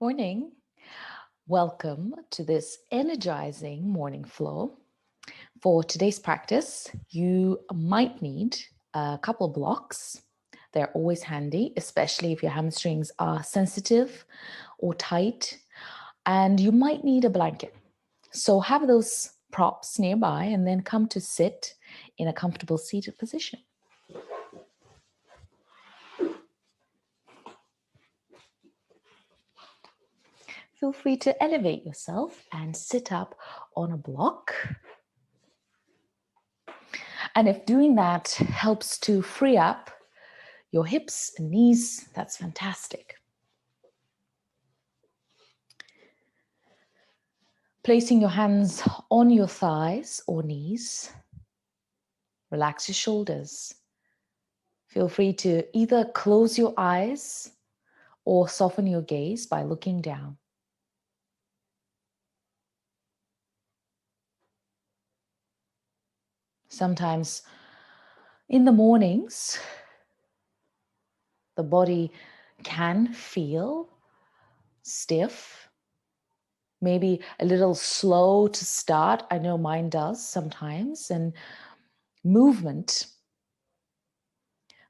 Morning. Welcome to this energizing morning flow. For today's practice, you might need a couple blocks. They're always handy, especially if your hamstrings are sensitive or tight, and you might need a blanket. So have those props nearby and then come to sit in a comfortable seated position. Feel free to elevate yourself and sit up on a block. And if doing that helps to free up your hips and knees, that's fantastic. Placing your hands on your thighs or knees, relax your shoulders. Feel free to either close your eyes or soften your gaze by looking down. Sometimes in the mornings, the body can feel stiff, maybe a little slow to start. I know mine does sometimes. And movement,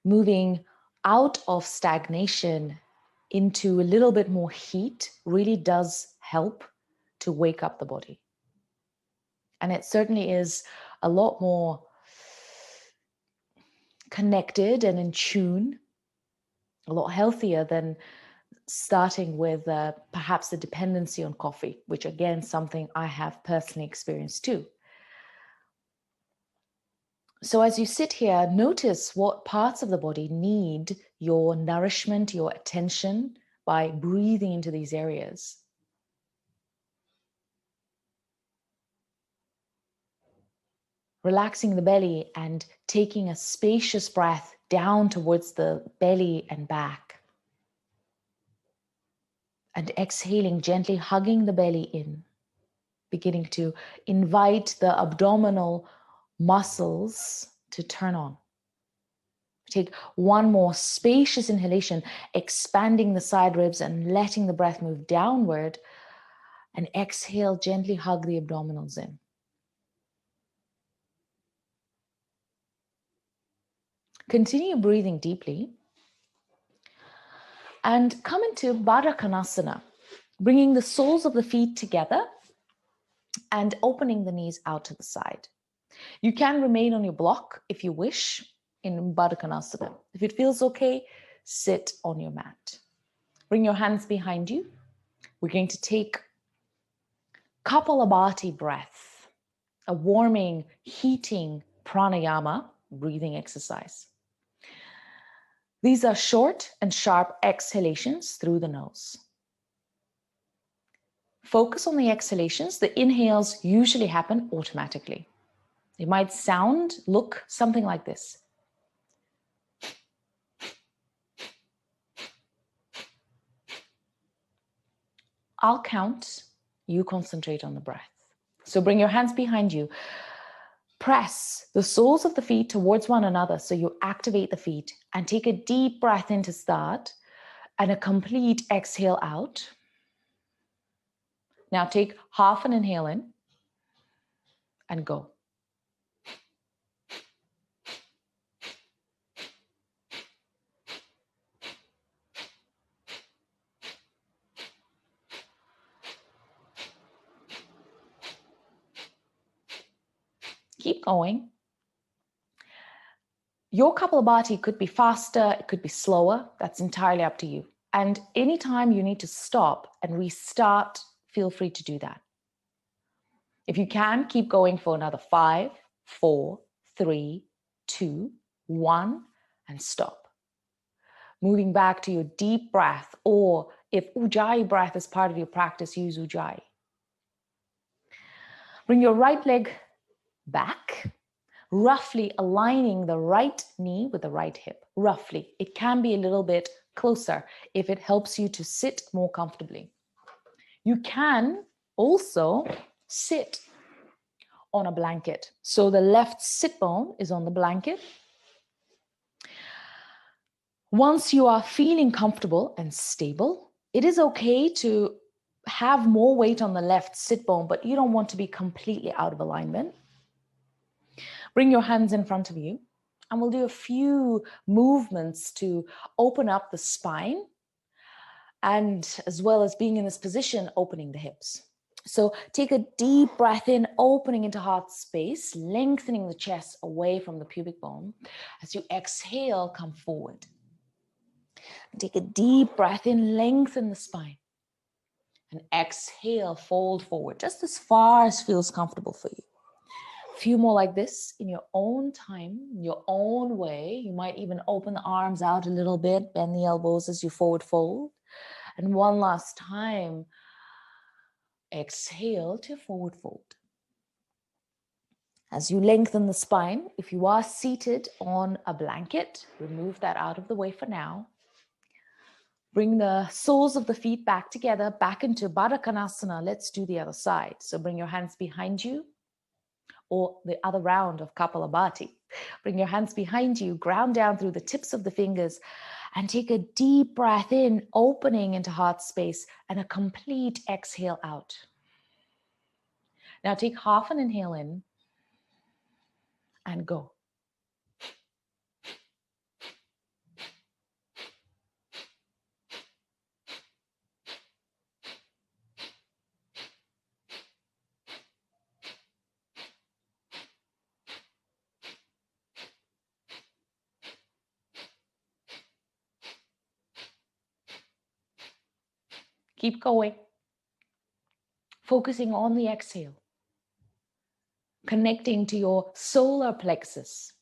moving out of stagnation into a little bit more heat really does help to wake up the body. And it certainly is a lot more connected and in tune, a lot healthier than starting with perhaps the dependency on coffee, which again, something I have personally experienced too. So as you sit here, notice what parts of the body need your nourishment, your attention by breathing into these areas. Relaxing the belly and taking a spacious breath down towards the belly and back. And exhaling, gently hugging the belly in, beginning to invite the abdominal muscles to turn on. Take one more spacious inhalation, expanding the side ribs and letting the breath move downward. And exhale, gently hug the abdominals in. Continue breathing deeply. And come into Baddha Konasana, bringing the soles of the feet together and opening the knees out to the side. You can remain on your block if you wish in Baddha Konasana. If it feels okay, sit on your mat. Bring your hands behind you. We're going to take Kapalabhati breath, a warming, heating pranayama breathing exercise. These are short and sharp exhalations through the nose. Focus on the exhalations. The inhales usually happen automatically. It might look something like this. I'll count, you concentrate on the breath. So bring your hands behind you. Press the soles of the feet towards one another so you activate the feet and take a deep breath in to start and a complete exhale out. Now take half an inhale in and go. Keep going. Your Kapalabhati could be faster, it could be slower. That's entirely up to you. And anytime you need to stop and restart, feel free to do that. If you can, keep going for another 5, 4, 3, 2, 1, and stop. Moving back to your deep breath, or if Ujjayi breath is part of your practice, use Ujjayi. Bring your right leg back, roughly aligning the right knee with the right hip. Roughly. It can be a little bit closer if it helps you to sit more comfortably. You can also sit on a blanket. So the left sit bone is on the blanket. Once you are feeling comfortable and stable, It is okay to have more weight on the left sit bone, but you don't want to be completely out of alignment. Bring your hands in front of you, and we'll do a few movements to open up the spine, and as well as being in this position, opening the hips. So take a deep breath in, opening into heart space, lengthening the chest away from the pubic bone. As you exhale, come forward. Take a deep breath in, lengthen the spine. And exhale, fold forward, just as far as feels comfortable for you. A few more like this in your own time, in your own way. You might even open the arms out a little bit, bend the elbows as you forward fold. And one last time, exhale to forward fold. As you lengthen the spine, if you are seated on a blanket, remove that out of the way for now. Bring the soles of the feet back together, back into Baddha Konasana. Let's do the other side. So bring your hands behind you, or the other round of Kapalabhati. Bring your hands behind you, ground down through the tips of the fingers, and take a deep breath in, opening into heart space, and a complete exhale out. Now take half an inhale in, and go. Keep going. Focusing on the exhale. Connecting to your solar plexus,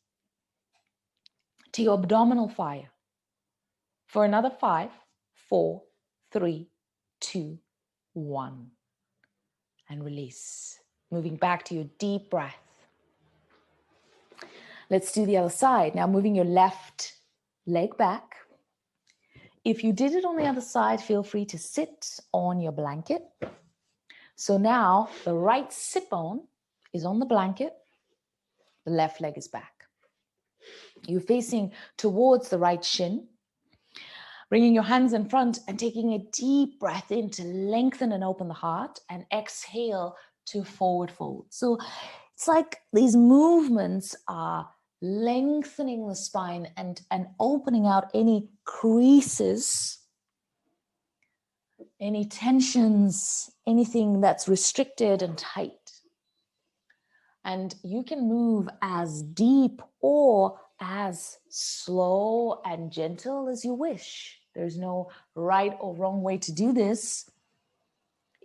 to your abdominal fire. For another 5, 4, 3, 2, 1. And release. Moving back to your deep breath. Let's do the other side. Now moving your left leg back. If you did it on the other side, feel free to sit on your blanket. So now the right sit bone is on the blanket. The left leg is back. You're facing towards the right shin. Bringing your hands in front and taking a deep breath in to lengthen and open the heart, and exhale to forward fold. So it's like these movements are lengthening the spine and opening out any creases, any tensions, anything that's restricted and tight. And you can move as deep or as slow and gentle as you wish. There's no right or wrong way to do this.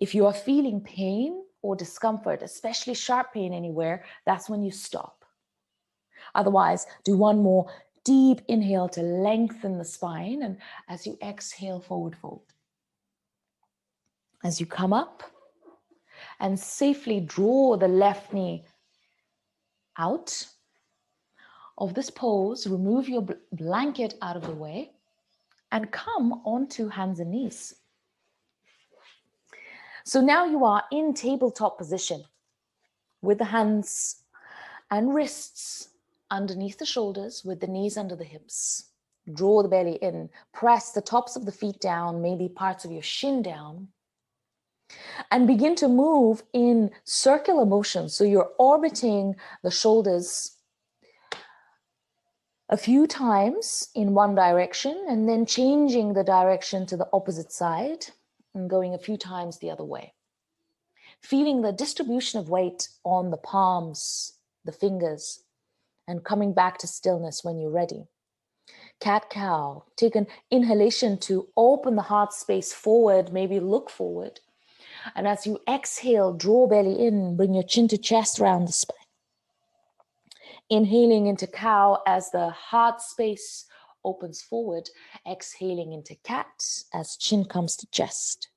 If you are feeling pain or discomfort, especially sharp pain anywhere, that's when you stop. Otherwise, do one more deep inhale to lengthen the spine, and as you exhale, forward fold. As you come up and safely draw the left knee out of this pose, remove your blanket out of the way and come onto hands and knees. So now you are in tabletop position with the hands and wrists underneath the shoulders, with the knees under the hips. Draw the belly in, press the tops of the feet down, maybe parts of your shin down, and begin to move in circular motion. So you're orbiting the shoulders a few times in one direction and then changing the direction to the opposite side and going a few times the other way. Feeling the distribution of weight on the palms, the fingers, and coming back to stillness when you're ready. Cat-cow, take an inhalation to open the heart space forward, maybe look forward. And as you exhale, draw belly in, bring your chin to chest round the spine. Inhaling into cow as the heart space opens forward. Exhaling into cat as chin comes to chest.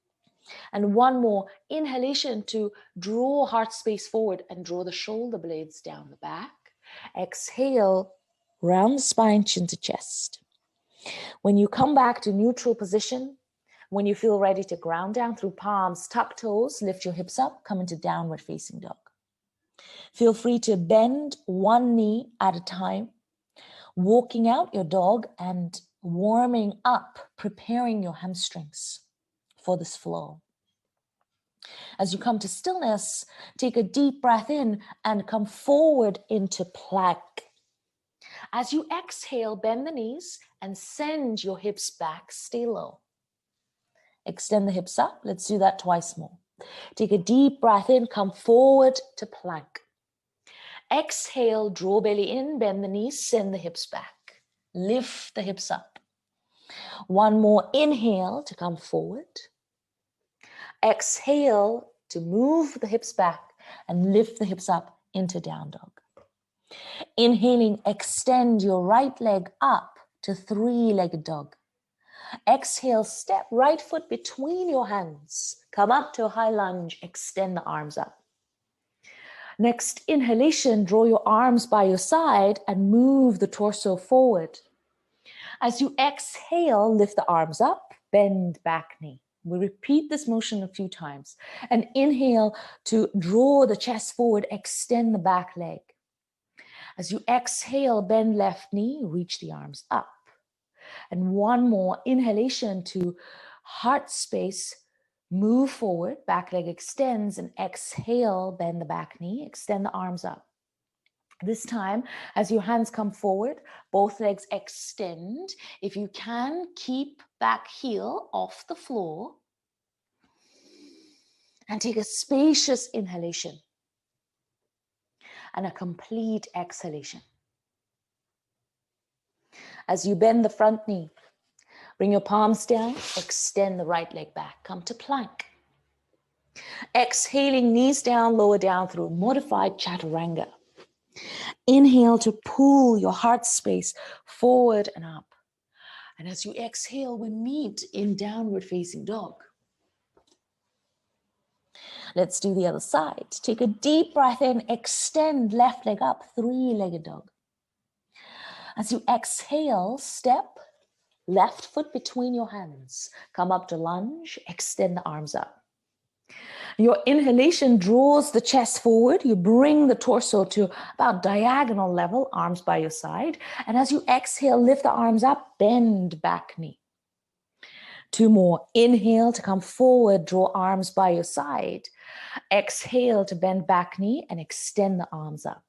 And one more inhalation to draw heart space forward and draw the shoulder blades down the back. Exhale, round the spine, chin to chest. When you come back to neutral position, when you feel ready to ground down through palms, tuck toes, lift your hips up, come into downward facing dog. Feel free to bend one knee at a time, walking out your dog and warming up, preparing your hamstrings. for this flow. As you come to stillness, take a deep breath in and come forward into plank. As you exhale, bend the knees and send your hips back, stay low. Extend the hips up. Let's do that twice more. Take a deep breath in, come forward to plank. Exhale, draw belly in, bend the knees, send the hips back. Lift the hips up. One more inhale to come forward. Exhale to move the hips back and lift the hips up into down dog. Inhaling, extend your right leg up to three-legged dog. Exhale, step right foot between your hands. Come up to a high lunge, extend the arms up. Next inhalation, draw your arms by your side and move the torso forward. As you exhale, lift the arms up, bend back knee. We repeat this motion a few times. And inhale to draw the chest forward, extend the back leg. As you exhale, bend left knee, reach the arms up. And one more inhalation to heart space, move forward, back leg extends, and exhale, bend the back knee, extend the arms up. This time, as your hands come forward, both legs extend. If you can, keep back heel off the floor. And take a spacious inhalation and a complete exhalation. As you bend the front knee, bring your palms down, extend the right leg back, come to plank. Exhaling, knees down, lower down through modified chaturanga. Inhale to pull your heart space forward and up. And as you exhale, we meet in downward facing dog. Let's do the other side. Take a deep breath in, extend left leg up, three-legged dog. As you exhale, step left foot between your hands. Come up to lunge, extend the arms up. Your inhalation draws the chest forward. You bring the torso to about diagonal level, arms by your side. And as you exhale, lift the arms up, bend back knee. Two more. Inhale to come forward, draw arms by your side. Exhale to bend back knee and extend the arms up.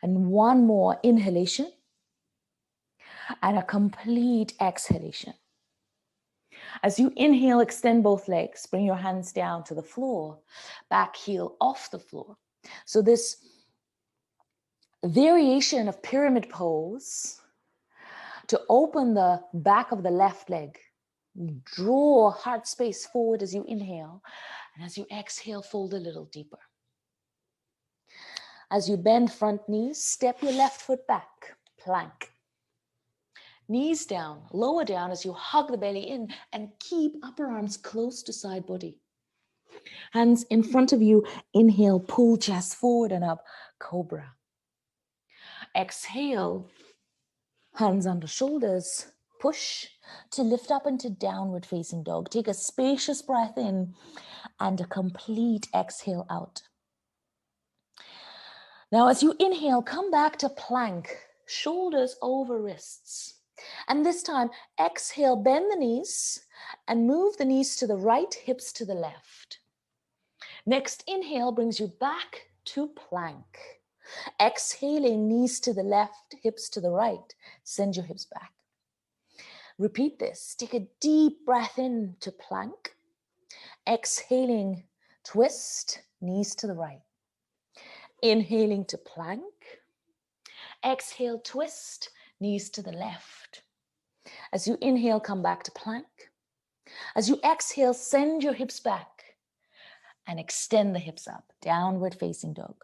And one more inhalation and a complete exhalation. As you inhale, extend both legs, bring your hands down to the floor, back heel off the floor. So this variation of pyramid pose to open the back of the left leg, draw heart space forward as you inhale, and as you exhale, fold a little deeper. As you bend front knees, step your left foot back, plank. Knees down, lower down as you hug the belly in and keep upper arms close to side body. Hands in front of you, inhale, pull chest forward and up, cobra. Exhale, hands under shoulders, push to lift up into downward facing dog. Take a spacious breath in and a complete exhale out. Now as you inhale, come back to plank, shoulders over wrists. And this time, exhale, bend the knees and move the knees to the right, hips to the left. Next inhale brings you back to plank. Exhaling, knees to the left, hips to the right. Send your hips back. Repeat this. Take a deep breath in to plank. Exhaling, twist, knees to the right. Inhaling to plank. Exhale, twist, knees to the left. As you inhale, come back to plank. As you exhale, send your hips back and extend the hips up, downward facing dog.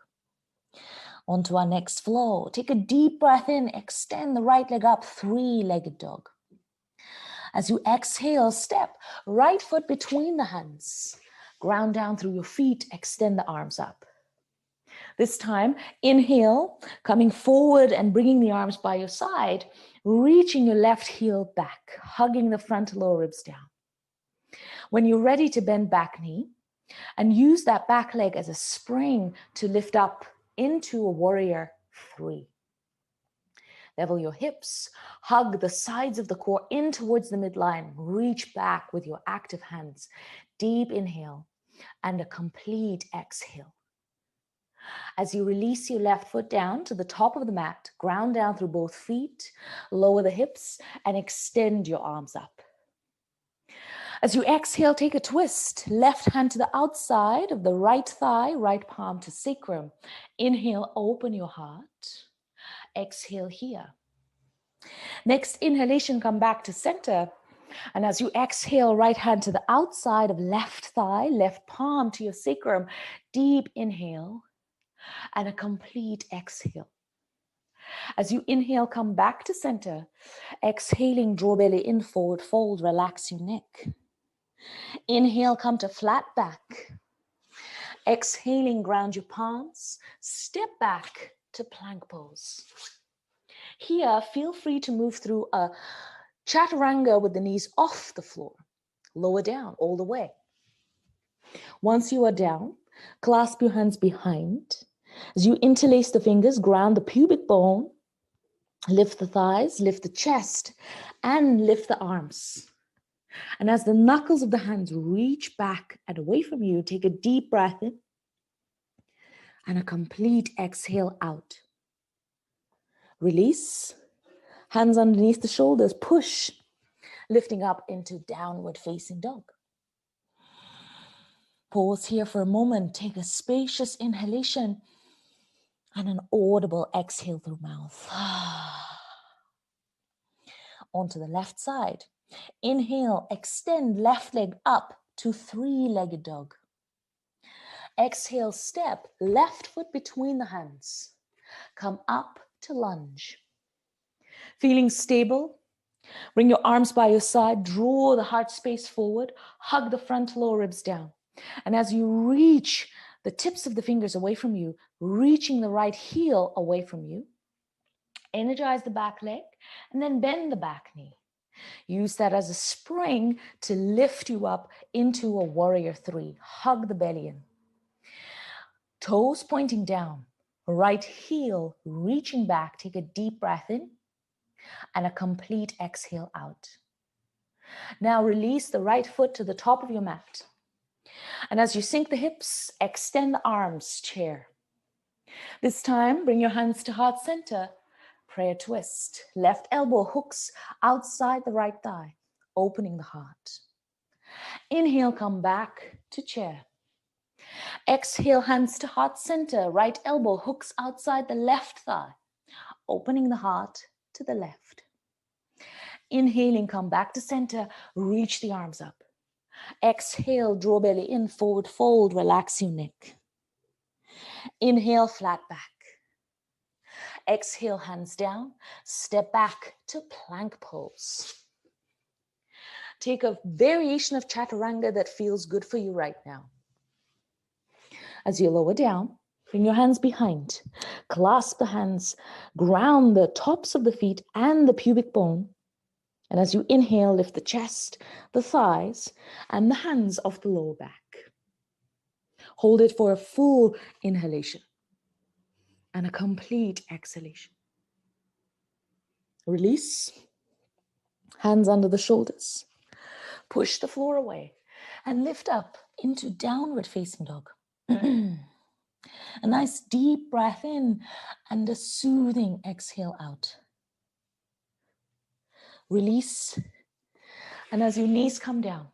On to our next flow. Take a deep breath in, extend the right leg up, three-legged dog. As you exhale, step right foot between the hands. Ground down through your feet, extend the arms up. This time, inhale, coming forward and bringing the arms by your side, reaching your left heel back, hugging the front lower ribs down. When you're ready to bend back knee, and use that back leg as a spring to lift up into a warrior three. Level your hips, hug the sides of the core in towards the midline. Reach back with your active hands. Deep inhale and a complete exhale. As you release your left foot down to the top of the mat, ground down through both feet, lower the hips, and extend your arms up. As you exhale, take a twist. Left hand to the outside of the right thigh, right palm to sacrum. Inhale, open your heart. Exhale here. Next inhalation, come back to center. And as you exhale, right hand to the outside of left thigh, left palm to your sacrum. Deep inhale and a complete exhale. As you inhale, come back to center. Exhaling, draw belly in, forward fold, relax your neck. Inhale, come to flat back. Exhaling, ground your palms. Step back to plank pose. Here, feel free to move through a chaturanga with the knees off the floor. Lower down all the way. Once you are down, clasp your hands behind. As you interlace the fingers, ground the pubic bone. Lift the thighs, lift the chest, and lift the arms. And as the knuckles of the hands reach back and away from you, take a deep breath in and a complete exhale out. Release. Hands underneath the shoulders. Push. Lifting up into downward facing dog. Pause here for a moment. Take a spacious inhalation and an audible exhale through mouth. Onto the left side. Inhale, extend left leg up to three-legged dog. Exhale, step left foot between the hands. Come up to lunge. Feeling stable? Bring your arms by your side, draw the heart space forward, hug the front lower ribs down. And as you reach the tips of the fingers away from you, reaching the right heel away from you, energize the back leg and then bend the back knee. Use that as a spring to lift you up into a warrior three. Hug the belly in. Toes pointing down, right heel reaching back. Take a deep breath in and a complete exhale out. Now release the right foot to the top of your mat. And as you sink the hips, extend the arms, chair. This time, bring your hands to heart center. Prayer twist. Left elbow hooks outside the right thigh, opening the heart. Inhale, come back to chair. Exhale, hands to heart center. Right elbow hooks outside the left thigh, opening the heart to the left. Inhaling, come back to center. Reach the arms up. Exhale, draw belly in, forward fold, relax your neck. Inhale, flat back. Exhale, hands down. Step back to plank pose. Take a variation of chaturanga that feels good for you right now. As you lower down, bring your hands behind. Clasp the hands, ground the tops of the feet and the pubic bone. And as you inhale, lift the chest, the thighs, and the hands off the lower back. Hold it for a full inhalation and a complete exhalation. Release. Hands under the shoulders. Push the floor away and lift up into downward facing dog. A nice deep breath in and a soothing exhale out. Release. And as your knees come down,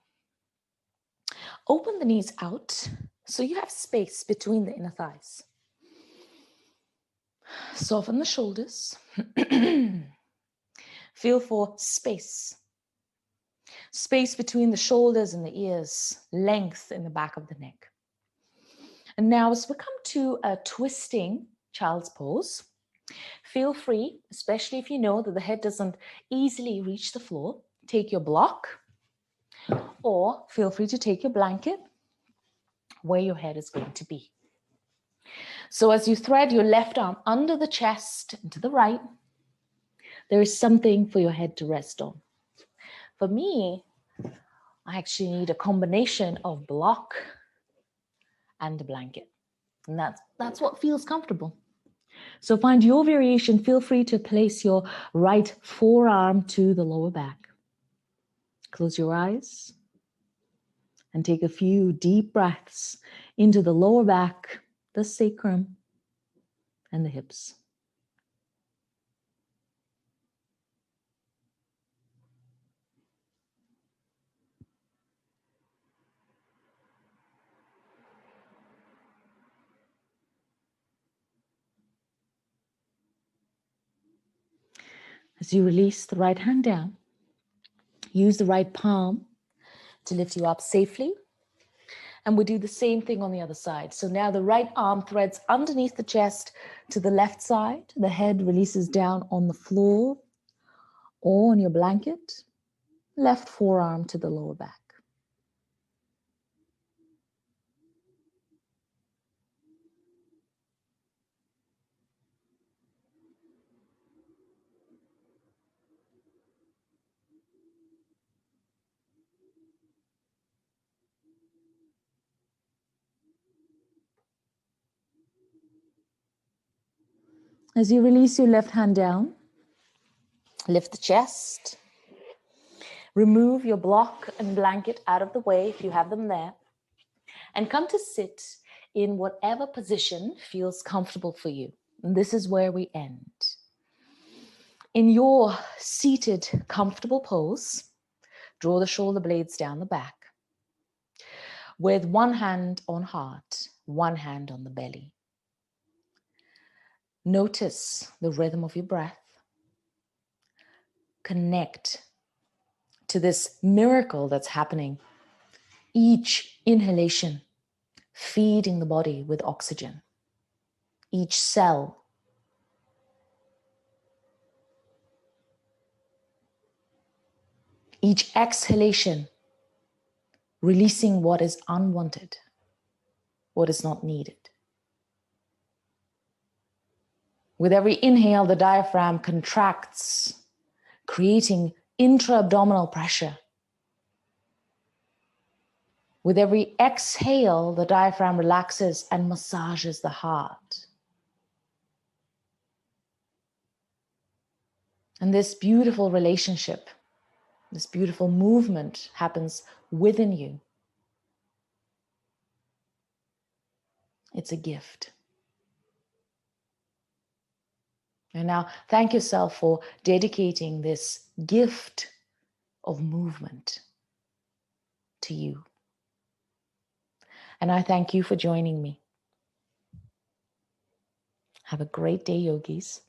open the knees out so you have space between the inner thighs. Soften the shoulders. Feel for space. Space between the shoulders and the ears, length in the back of the neck. And now as we come to a twisting child's pose, feel free, especially if you know that the head doesn't easily reach the floor, take your block or feel free to take your blanket where your head is going to be. So as you thread your left arm under the chest and to the right, there is something for your head to rest on. For me, I actually need a combination of block and a blanket. And that's what feels comfortable. So find your variation. Feel free to place your right forearm to the lower back. Close your eyes and take a few deep breaths into the lower back, the sacrum, and the hips. As you release the right hand down, use the right palm to lift you up safely. And we do the same thing on the other side. So now the right arm threads underneath the chest to the left side. The head releases down on the floor or on your blanket. Left forearm to the lower back. As you release your left hand down, lift the chest. Remove your block and blanket out of the way if you have them there. And come to sit in whatever position feels comfortable for you. And this is where we end. In your seated, comfortable pose, draw the shoulder blades down the back. With one hand on heart, one hand on the belly. Notice the rhythm of your breath. Connect to this miracle that's happening. Each inhalation feeding the body with oxygen. Each cell. Each exhalation releasing what is unwanted, what is not needed. With every inhale, the diaphragm contracts, creating intra-abdominal pressure. With every exhale, the diaphragm relaxes and massages the heart. And this beautiful relationship, this beautiful movement happens within you. It's a gift. And now thank yourself for dedicating this gift of movement to you. And I thank you for joining me. Have a great day, yogis.